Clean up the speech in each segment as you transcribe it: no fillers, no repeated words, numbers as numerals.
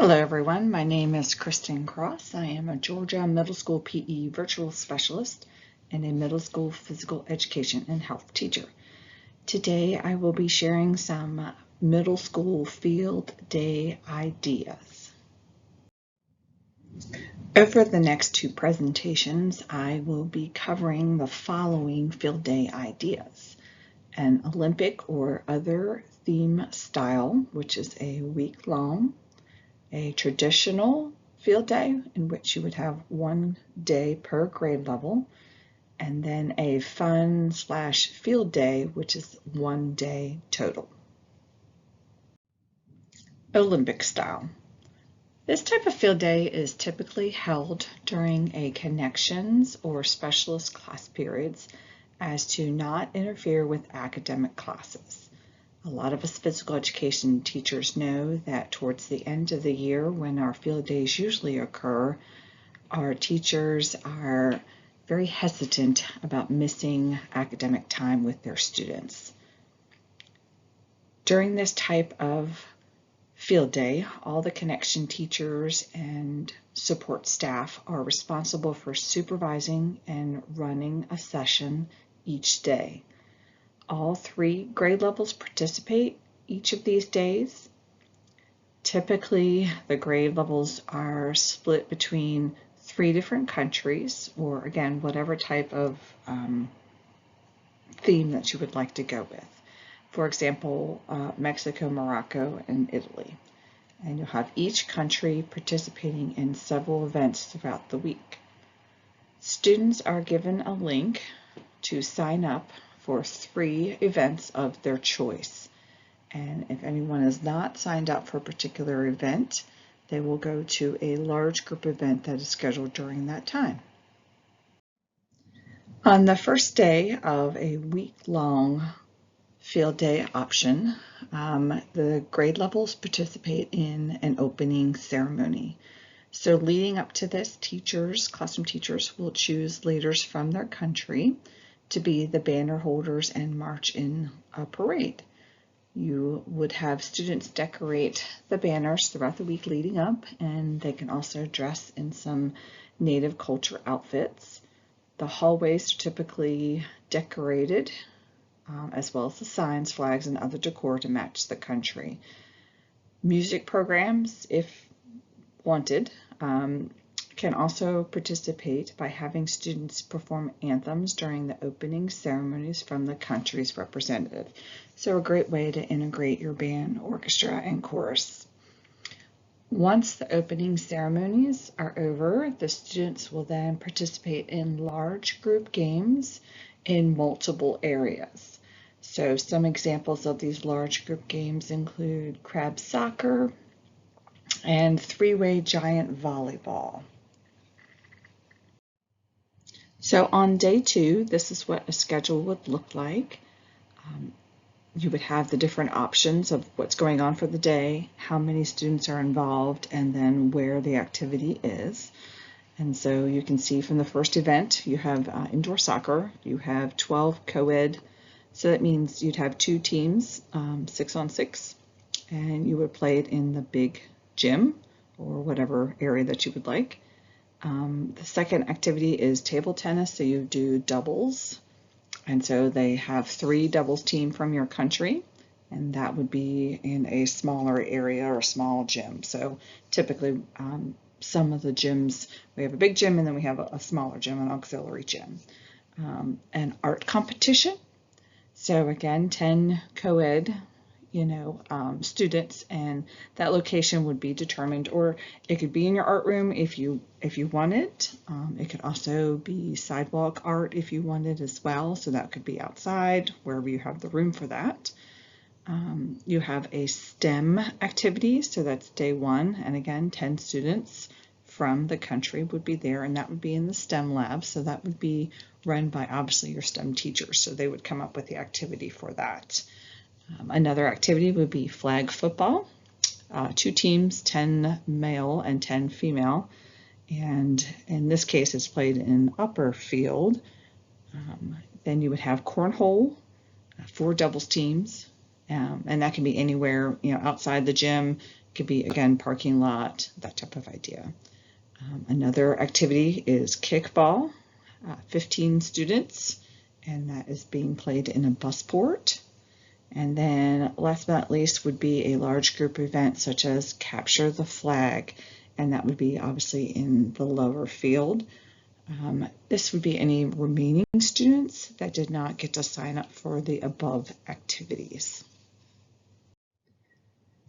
Hello everyone, my name is Kristen Cross. I am a Georgia Middle School PE virtual specialist and a middle school physical education and health teacher. Today I will be sharing some middle school field day ideas. Over the next two presentations, I will be covering the following field day ideas: an Olympic or other theme style, which is a week long; a traditional field day in which you would have 1 day per grade level; and then a fun/field day, which is 1 day total. Olympic style. This type of field day is typically held during a connections or specialist class periods as to not interfere with academic classes. A lot of us physical education teachers know that towards the end of the year, when our field days usually occur, our teachers are very hesitant about missing academic time with their students. During this type of field day, all the connection teachers and support staff are responsible for supervising and running a session each day. All 3 grade levels participate each of these days. Typically, the grade levels are split between 3 different countries, or again, whatever type of theme that you would like to go with. For example, Mexico, Morocco, and Italy. And you'll have each country participating in several events throughout the week. Students are given a link to sign up for 3 events of their choice. And if anyone is not signed up for a particular event, they will go to a large group event that is scheduled during that time. On the first day of a week-long field day option, the grade levels participate in an opening ceremony. So leading up to this, classroom teachers will choose leaders from their country to be the banner holders and march in a parade. You would have students decorate the banners throughout the week leading up, and they can also dress in some native culture outfits. The hallways are typically decorated, as well as the signs, flags, and other decor to match the country. Music programs, if wanted, can also participate by having students perform anthems during the opening ceremonies from the country's representative. So a great way to integrate your band, orchestra, and chorus. Once the opening ceremonies are over, the students will then participate in large group games in multiple areas. So some examples of these large group games include crab soccer and 3-way giant volleyball. So on day 2, this is what a schedule would look like. You would have the different options of what's going on for the day, how many students are involved, and then where the activity is. And so you can see from the first event, you have indoor soccer, you have 12 co-ed, so that means you'd have 2 teams, 6-on-6, and you would play it in the big gym or whatever area that you would like. The second activity is table tennis, so you do doubles. And so they have 3 doubles team from your country, and that would be in a smaller area or small gym. So typically some of the gyms, we have a big gym and then we have a smaller gym, an auxiliary gym. An art competition. So again, 10 co-ed students, and that location would be determined, or it could be in your art room if you wanted. It could also be sidewalk art if you wanted as well, so that could be outside wherever you have the room for that. You have a STEM activity, so that's day 1, and again 10 students from the country would be there, and that would be in the STEM lab, so that would be run by obviously your STEM teachers, so they would come up with the activity for that. Another activity would be flag football, 2 teams, 10 male and 10 female, and in this case it's played in upper field. Then you would have cornhole, 4 doubles teams, and that can be anywhere outside the gym. Could be, again, parking lot, that type of idea. Another activity is kickball, 15 students, and that is being played in a busport. And then last but not least would be a large group event such as capture the flag, and that would be obviously in the lower field. This would be any remaining students that did not get to sign up for the above activities.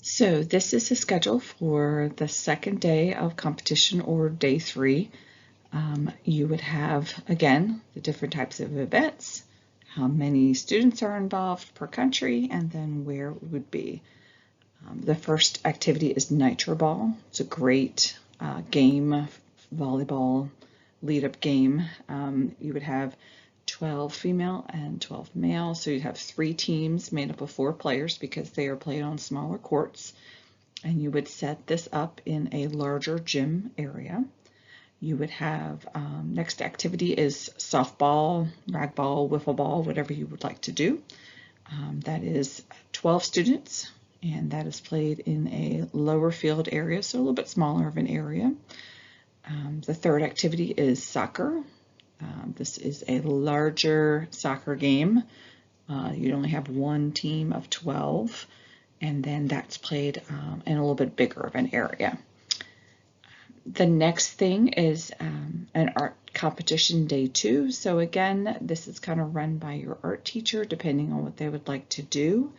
So this is the schedule for the second day of competition, or day 3. You would have, again, the different types of events, how many students are involved per country, and then where it would be. The first activity is Nitro Ball. It's a great game, volleyball lead-up game. You would have 12 female and 12 male, so you'd have 3 teams made up of 4 players because they are played on smaller courts, and you would set this up in a larger gym area. You would have, next activity is softball, ragdoll, wiffle ball, whatever you would like to do. That is 12 students, and that is played in a lower field area, so a little bit smaller of an area. The third activity is soccer. This is a larger soccer game. You'd only have 1 team of 12, and then that's played in a little bit bigger of an area. The next thing is an art competition, day 2. So again, this is kind of run by your art teacher depending on what they would like to do.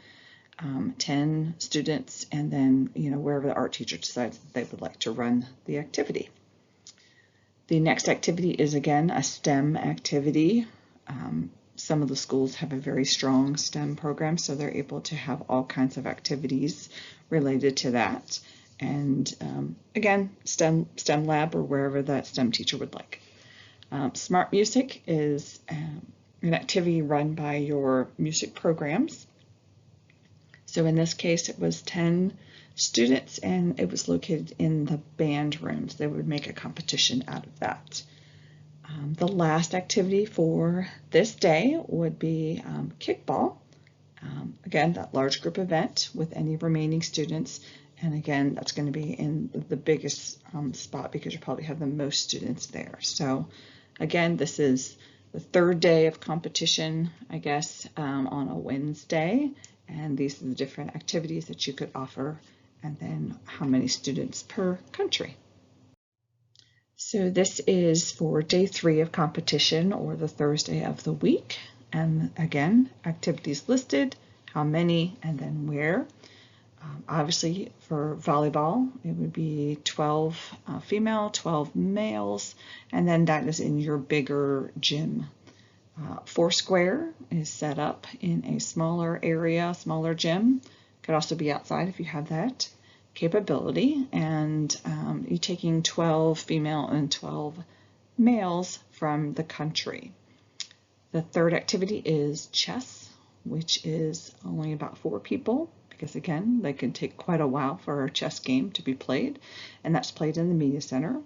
10 students, and then wherever the art teacher decides that they would like to run the activity. The next activity is, again, a STEM activity. Some of the schools have a very strong STEM program, so they're able to have all kinds of activities related to that. And again, STEM lab, or wherever that STEM teacher would like. Smart Music is an activity run by your music programs. So in this case, it was 10 students, and it was located in the band rooms. They would make a competition out of that. The last activity for this day would be kickball. Again, that large group event with any remaining students. And again, that's going to be in the biggest spot because you probably have the most students there. So again, this is the third day of competition, I guess, on a Wednesday. And these are the different activities that you could offer, and then how many students per country. So this is for day 3 of competition, or the Thursday of the week. And again, activities listed, how many, and then where. Obviously, for volleyball, it would be 12 female, 12 males, and then that is in your bigger gym. Foursquare is set up in a smaller area, smaller gym. Could also be outside if you have that capability. And you're taking 12 female and 12 males from the country. The third activity is chess, which is only about 4 people, because again, they can take quite a while for a chess game to be played, and that's played in the media center.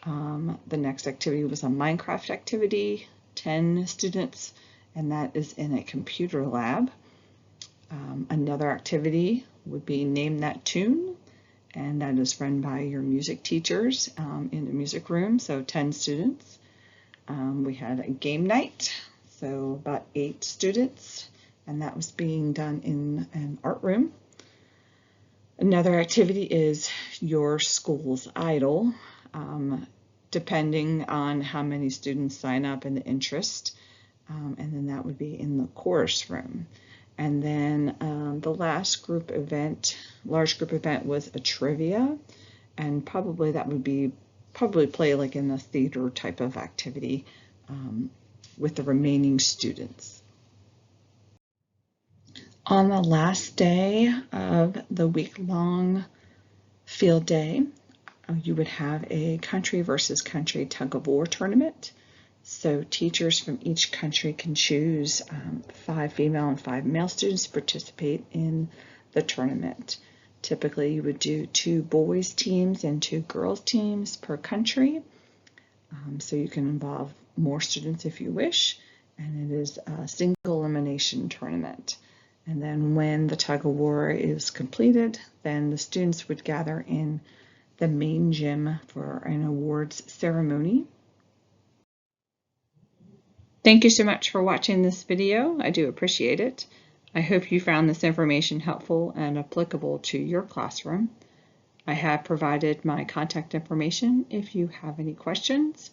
The next activity was a Minecraft activity, 10 students, and that is in a computer lab. Another activity would be Name That Tune, and that is run by your music teachers in the music room, so 10 students. We had a game night, so about 8 students, and that was being done in an art room. Another activity is your school's idol, depending on how many students sign up and the interest, and then that would be in the chorus room. And then the last group event, large group event, was a trivia, and probably that would be play like in a theater type of activity with the remaining students. On the last day of the week-long field day, you would have a country versus country tug-of-war tournament. So teachers from each country can choose 5 female and 5 male students to participate in the tournament. Typically, you would do 2 boys teams and 2 girls teams per country. So you can involve more students if you wish, and it is a single elimination tournament. And then when the tug of war is completed, then the students would gather in the main gym for an awards ceremony. Thank you so much for watching this video. I do appreciate it. I hope you found this information helpful and applicable to your classroom. I have provided my contact information if you have any questions,